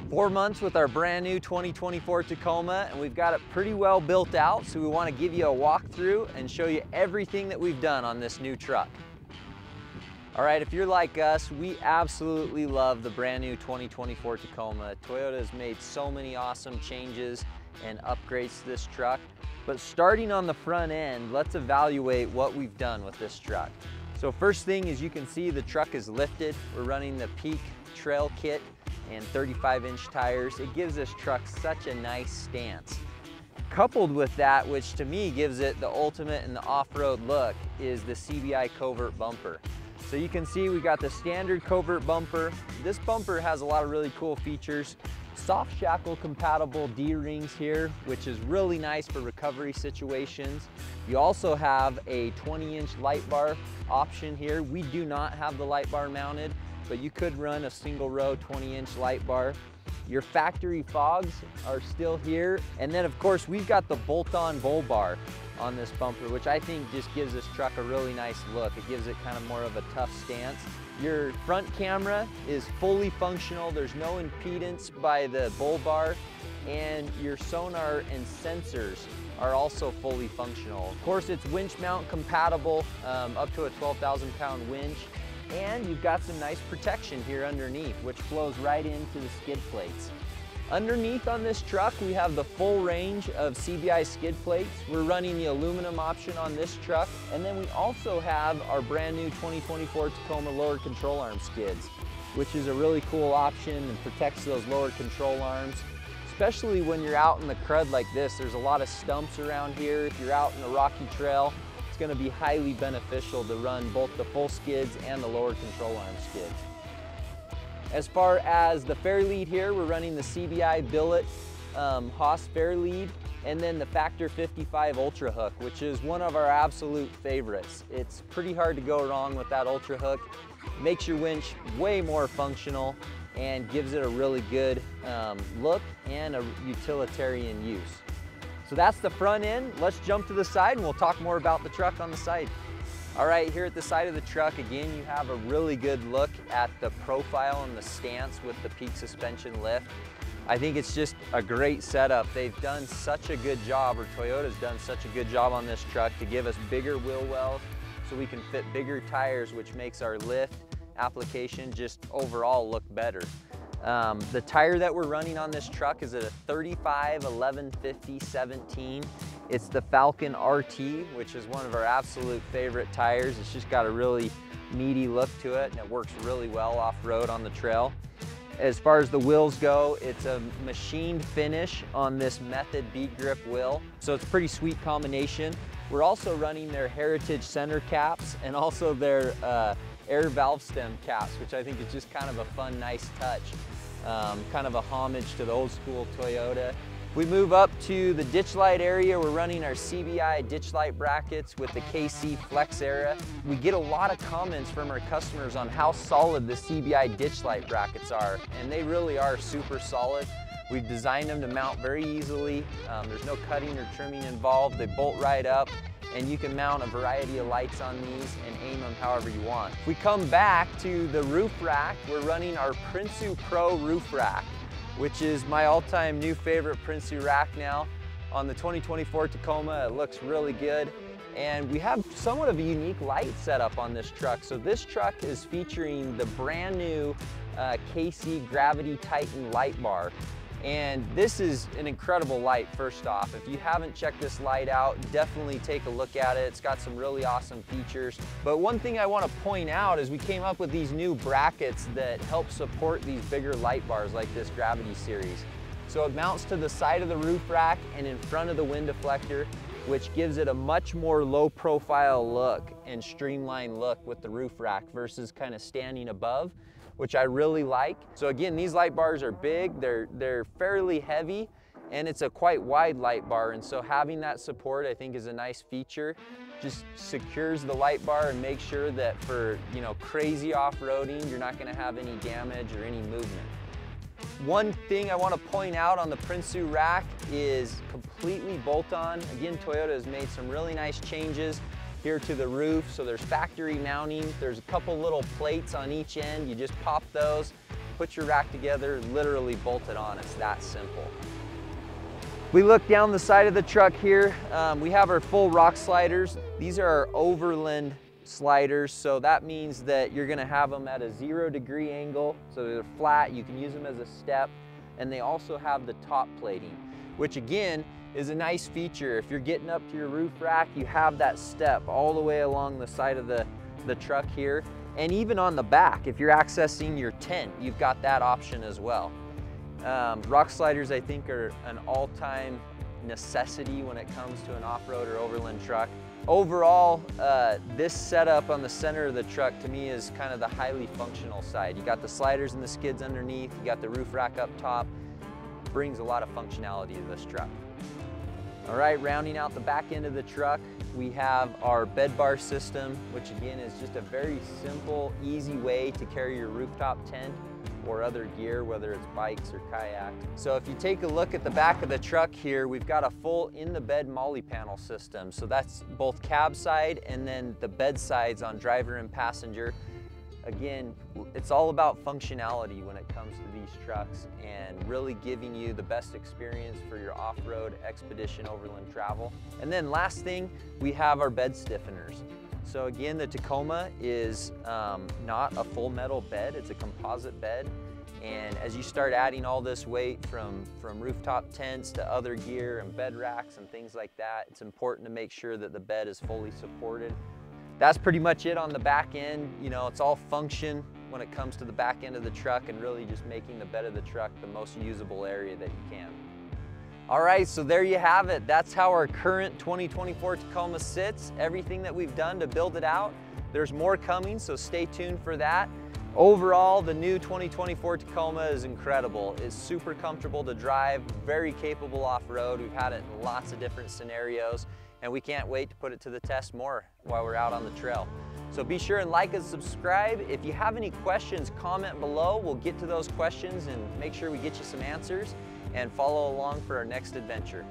4 months with our brand new 2024 Tacoma, and we've got it pretty well built out, so we want to give you a walkthrough and show you everything that we've done on this new truck. All right, if you're like us, we absolutely love the brand new 2024 Tacoma. Toyota has made so many awesome changes and upgrades to this truck. But starting on the front end, let's evaluate what we've done with this truck. So first thing is, you can see the truck is lifted. We're running the Peak Trail Kit and 35-inch tires. It gives this truck such a nice stance. Coupled with that, which to me gives it the ultimate in the off-road look, is the CBI covert bumper. So you can see we got the standard covert bumper. This bumper has a lot of really cool features. Soft shackle compatible D-rings here, which is really nice for recovery situations. You also have a 20-inch light bar option here. We do not have the light bar mounted, but you could run a single row 20-inch light bar. Your factory fogs are still here. And then of course, we've got the bolt-on bull bar on this bumper, which I think just gives this truck a really nice look. It gives it kind of more of a tough stance. Your front camera is fully functional. There's no impedance by the bull bar, and your sonar and sensors are also fully functional. Of course, it's winch mount compatible, up to a 12,000-pound winch, and you've got some nice protection here underneath, which flows right into the skid plates. Underneath on this truck, we have the full range of CBI skid plates. We're running the aluminum option on this truck. And then we also have our brand new 2024 Tacoma lower control arm skids, which is a really cool option and protects those lower control arms. Especially when you're out in the crud like this, there's a lot of stumps around here. If you're out in a rocky trail, it's gonna be highly beneficial to run both the full skids and the lower control arm skids. As far as the fair lead here, we're running the CBI billet Haas fair lead, and then the Factor 55 Ultra Hook, which is one of our absolute favorites. It's pretty hard to go wrong with that Ultra Hook. Makes your winch way more functional and gives it a really good look and a utilitarian use. So that's the front end. Let's jump to the side and we'll talk more about the truck on the side. All right, here at the side of the truck, again, you have a really good look at the profile and the stance with the Peak suspension lift. I think it's just a great setup. They've done such a good job, or Toyota's done such a good job on this truck to give us bigger wheel wells so we can fit bigger tires, which makes our lift application just overall look better. The tire that we're running on this truck is at a 35 1150 17. It's the Falcon RT, which is one of our absolute favorite tires. It's just got a really meaty look to it, and it works really well off-road on the trail. As far as the wheels go, it's a machined finish on this Method bead grip wheel, so it's a pretty sweet combination. We're also running their Heritage center caps and also their air valve stem caps, which I think is just kind of a fun, nice touch. Kind of a homage to the old school Toyota. We move up to the ditch light area. We're running our CBI ditch light brackets with the KC Flex Era. We get a lot of comments from our customers on how solid the CBI ditch light brackets are, and they really are super solid. We've designed them to mount very easily. There's no cutting or trimming involved. They bolt right up, and you can mount a variety of lights on these and aim them however you want. If we come back to the roof rack, we're running our Prinsu Pro roof rack, which is my all-time new favorite Prinsu rack now. On the 2024 Tacoma, it looks really good. And we have somewhat of a unique light setup on this truck. So this truck is featuring the brand new KC Gravity Titan light bar. And this is an incredible light, first off. If you haven't checked this light out, definitely take a look at it. It's got some really awesome features. But one thing I want to point out is we came up with these new brackets that help support these bigger light bars like this Gravity series. So it mounts to the side of the roof rack and in front of the wind deflector, which gives it a much more low profile look and streamlined look with the roof rack versus kind of standing above, which I really like. So again, these light bars are big, they're fairly heavy, and it's a quite wide light bar, and so having that support I think is a nice feature. Just secures the light bar and makes sure that for, you know, crazy off-roading, you're not gonna have any damage or any movement. One thing I want to point out on the Prinsu rack is completely bolt-on. Again, Toyota has made some really nice changes here to the roof. So there's factory mounting. There's a couple little plates on each end. You just pop those put your rack together, literally bolt it on. It's that simple. We look down the side of the truck here. We have our full rock sliders. These are our overland sliders, so that means that you're gonna have them at a 0-degree angle, so they're flat. You can use them as a step, and they also have the top plating, which again is a nice feature. If you're getting up to your roof rack, you have that step all the way along the side of the truck here, and even on the back, if you're accessing your tent, you've got that option as well. Rock sliders, I think, are an all-time necessity when it comes to an off-road or overland truck. Overall, this setup on the center of the truck to me is kind of the highly functional side. You got the sliders and the skids underneath, you got the roof rack up top. Brings a lot of functionality to this truck. All right, rounding out the back end of the truck, we have our bed bar system, which again is just a very simple, easy way to carry your rooftop tent or other gear, whether it's bikes or kayaks. So if you take a look at the back of the truck here, we've got a full in-the-bed molly panel system. So that's both cab side and then the bed sides on driver and passenger. Again, it's all about functionality when it comes to these trucks and really giving you the best experience for your off-road expedition overland travel. And then last thing, we have our bed stiffeners. So again, the Tacoma is not a full metal bed, it's a composite bed. And as you start adding all this weight from rooftop tents to other gear and bed racks and things like that, it's important to make sure that the bed is fully supported. That's pretty much it on the back end. You know, it's all function when it comes to the back end of the truck and really just making the bed of the truck the most usable area that you can. All right, so there you have it. That's how our current 2024 Tacoma sits, everything that we've done to build it out. There's more coming, so stay tuned for that. Overall, the new 2024 Tacoma is incredible. It's super comfortable to drive, very capable off-road. We've had it in lots of different scenarios, and we can't wait to put it to the test more while we're out on the trail. So be sure and like and subscribe. If you have any questions, comment below. We'll get to those questions and make sure we get you some answers, and follow along for our next adventure.